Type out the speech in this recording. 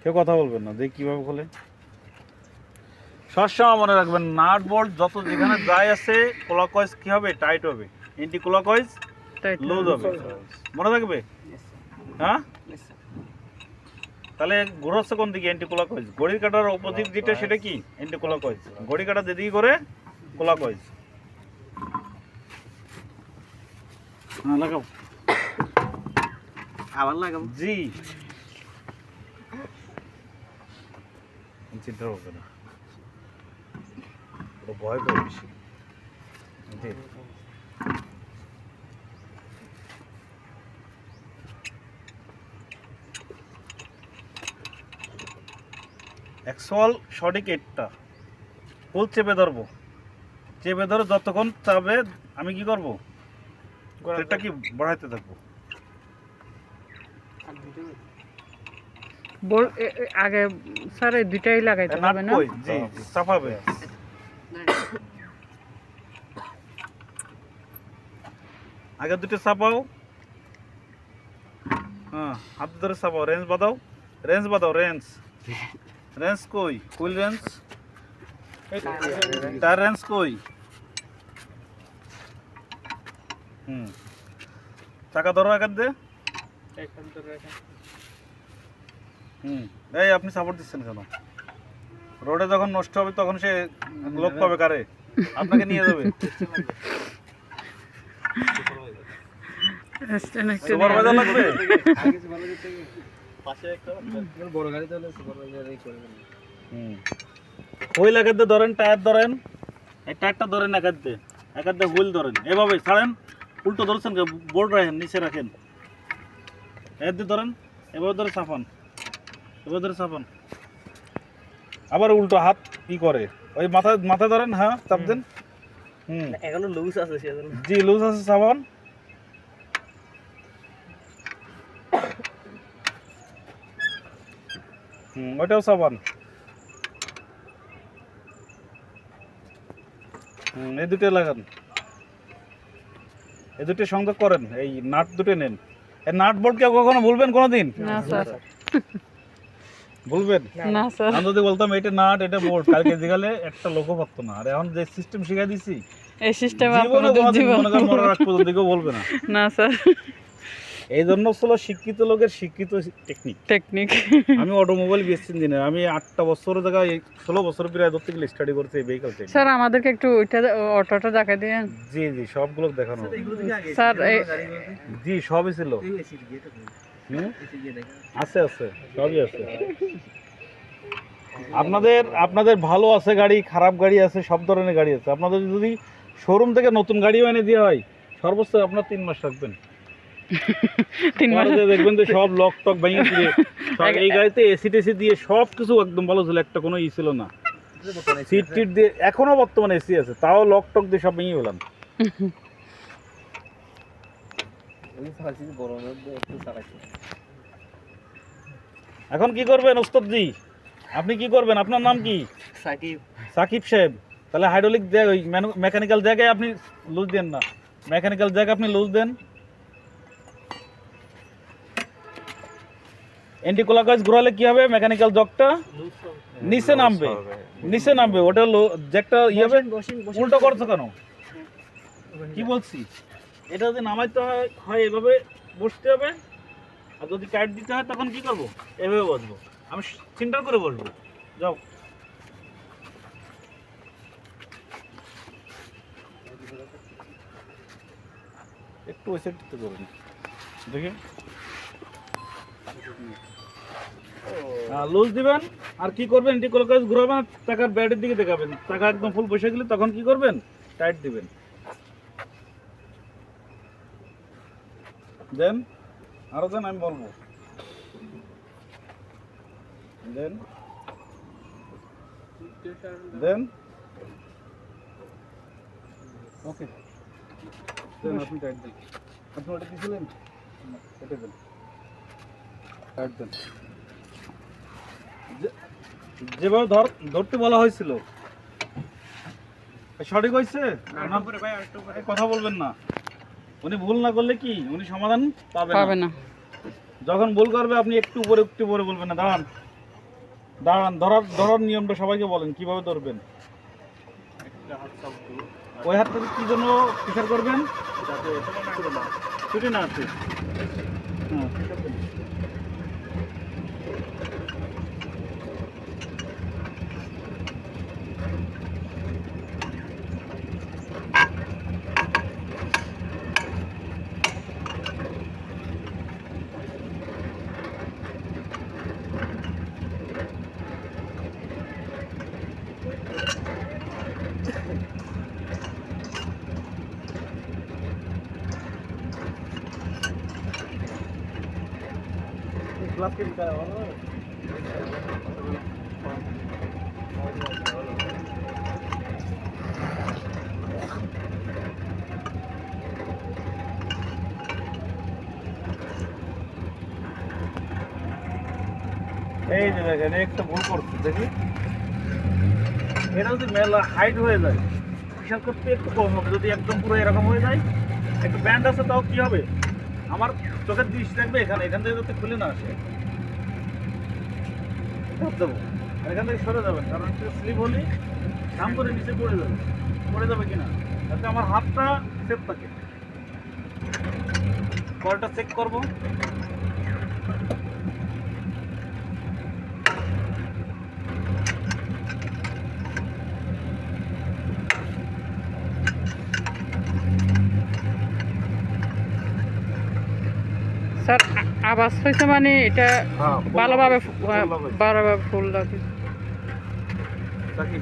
কেউ কথা বলবেন না, দেখি কিভাবে খোলে। সবসময় মনে রাখবেন, নাট বোল্ট যত যেখানে যাই আছে ক্লকওয়াইজ কি হবে, টাইট হবে, এন্টি ক্লকওয়াইজ লুজ হবে। মনে থাকবে? হ্যাঁ, তাহলে ঘুরছে কোন দিকে? Anti clockwise. ঘড়ির কাঁটার অপোজিট যেটা সেটা কি? Anti clockwise. ঘড়ি কাঁটা যেদিকে করে ক্লকওয়াইজ। হ্যাঁ, লাগাও। আবার লাগাবো? জি, চিন্তা করবে না, ভয় করে বেশি। জি, অ্যাকচুয়াল সঠিক এটা ফুল চেপে ধরবো, চেপে ধরে যতক্ষণ চাবে আমি কি করবো, এটা কি বাড়াইতে থাকবো। আগে স্যার এই দুইটাই লাগাইতে হবে না? জি, চাপাবে। আগে দুটো চাপাও, হ্যাঁ, হাত ধরে চাপাও, রেঞ্জ বাঁধাও, রেঞ্জ বাঁধাও, রেঞ্জ। রেঞ্জ কই? ফুল রেঞ্জ, তার রেঞ্জ কই? চাকা ধরো একার দে। এই আপনি সাপোর্ট দিচ্ছেন কেন? রোডে যখন নষ্ট হবে তখন সে লোক পাবে কারে? আপনাকে নিয়ে যাবে। সুপারভাইজার লাগবে। বড় গাড়ি তাহলে সুপারভাইজারই করে দেন। হুইল একার দিয়ে ধরেন, টায়ার ধরেন, এই টায়ারটা ধরেন একার দিয়ে হুইল ধরেন, এভাবে ছাড়েন। উল্টো ধরছেন, বোর্ড রাখেন, নিচে রাখেন, এর দিয়ে ধরেন, এভাবে ধরে চাপান, এভাবে ধরে চাপান। আবার উল্টো হাত কি করে, ওই মাথা ধরেন, হ্যাঁ চাপ দেন। এখনো লুজ আছে সেজন্য। জি, লুজ আছে, চাপান। ওইটাও চাপান। এই দুটো লাগান, এই দুটো সংযোগ করেন, এই নাট দুটো নেন। এই নাট বোল্ট কেউ কখনো ভুলবেন কোনোদিন? না স্যার। ভুলবেন না স্যার। আমি যদি বলতাম এটা নাট এটা বোল্ট, কালকে জিগালে একটা লোকও পারতো না। আর এখন যে সিস্টেম শিখাই দিছি, এই সিস্টেম জীবনে কোনোদিন মনে করেন মরার আগ পর্যন্ত কেউ বলবে না। না স্যার। এই জন্য ছিল শিক্ষিত লোকের শিক্ষিত টেকনিক। আমি অটোমোবাইল বিএসসি ইঞ্জিনিয়ার, আমি 8টা বছরের জায়গায় 16 বছর প্রায় ধরতে গেলে স্টাডি করতে এই ভেহিকল টেকনিক। স্যার আমাদেরকে একটু ওইটা অটোটা দেখাই দিয়েন। জি জি, সবগুলো দেখানো। স্যার জি, সবই ছিল। আছে আছে, সবই আছে। আপনাদের ভালো আছে গাড়ি, খারাপ গাড়ি আছে, সব ধরনের গাড়ি আছে। আপনাদের যদি শোরুম থেকে নতুন গাড়িও এনে দেওয়া হয়, সর্বোচ্চ আপনার 3 মাস রাখবেন। 3 মাস দেখবেন যে সব লক টক ভেঙে দিয়ে, এই গাড়িতে এসি টেসি দিয়ে সব কিছু একদম ভালো ছিল, একটা কোনো ই ছিল না। সিট টিট দিয়ে, এখনো বর্তমানে এসি আছে, তাও লক টক দিয়ে সব ভেঙে গেলাম। এখন কি করবেন ওস্তাদ জি? আপনি কি করবেন? আপনার নাম কি? সাকিব। সাকিব সাহেব। তাহলে হাইড্রোলিক জায়গা, ওই মেকানিক্যাল জায়গায় আপনি লুজ দেন না, মেকানিক্যাল জায়গায় আপনি লুজ দেন। এন্টি ক্লকওয়াইজ ঘোরালে কি হবে? মেকানিক্যাল জকটা নিচে নামবে, ওটা জ্যাকটা ই হবে। উল্টো করছো কেন? কি বলছি, এটা যদি নামাইতে হয় এভাবে বসতে হবে, আর যদি টাইট দিতে হয় তখন কি করবো? এভাবে বসবো। আমি সেন্টার করে বসবো। যাও, একটু ওই সাইড করুন দেখি। লুজ দিবেন, আর কি করবেন? এন্টি ক্লকওয়াইজ ঘোরাবেন, চাকার ব্যাটের দিকে দেখাবেন। চাকা একদম ফুল বসে গেলে তখন কি করবেন? টাইট দিবেন। দেন আরো দেন, আমি বলবো। দেন দেন, ওকে দেন, আপনি টাইট দেন। আপনি ওটা দিয়েছিলেন, এটা দেন, টাইট দেন। যেভাবে ধরতে বলা হয়েছিল সঠিক হয়েছে? কথা বলবেন না। উনি ভুল না করলে কি উনি সমাধান পাবে না। না। যখন ভুল করবে আপনি একটু উপরে বলবেন না, দাঁড়ান দাঁড়ান, ধরার নিয়মটা সবাইকে বলেন কিভাবে ধরবেন। একটা হাত চাপবো, ওই হাতটা কি জন্য প্রেশার করবেন? যাতে ছুটি না আছে। হ্যাঁ, pressure দেন। গ্লাস কে দিতে হবে না? এই যে দেখেন, একটা ভুল করছে দেখি। এটা যদি মেলা হাইট হয়ে যায়, বিশাল করতে একটু কম হবে। যদি একদম পুরো এরকম হয়ে যায়, একটু ব্যান্ড আছে, তাও কি হবে, আমার চোখের দৃষ্টি থাকবে এখান থেকে যাতে খুলে না আসে। চাপ দেবো, আর এখান থেকে সরে যাবেন, কারণ স্লিপ হলে কাম করে নিচে পড়ে যাবে কিনা, যাতে আমার হাতটা সেফ থাকে। কলটা চেক করবো। স্যার আওয়াজ হয়েছে মানে এটা হ্যাঁ, ভালোভাবে ফুল লাগে। ভালোভাবে ফুল লাগে। দেখি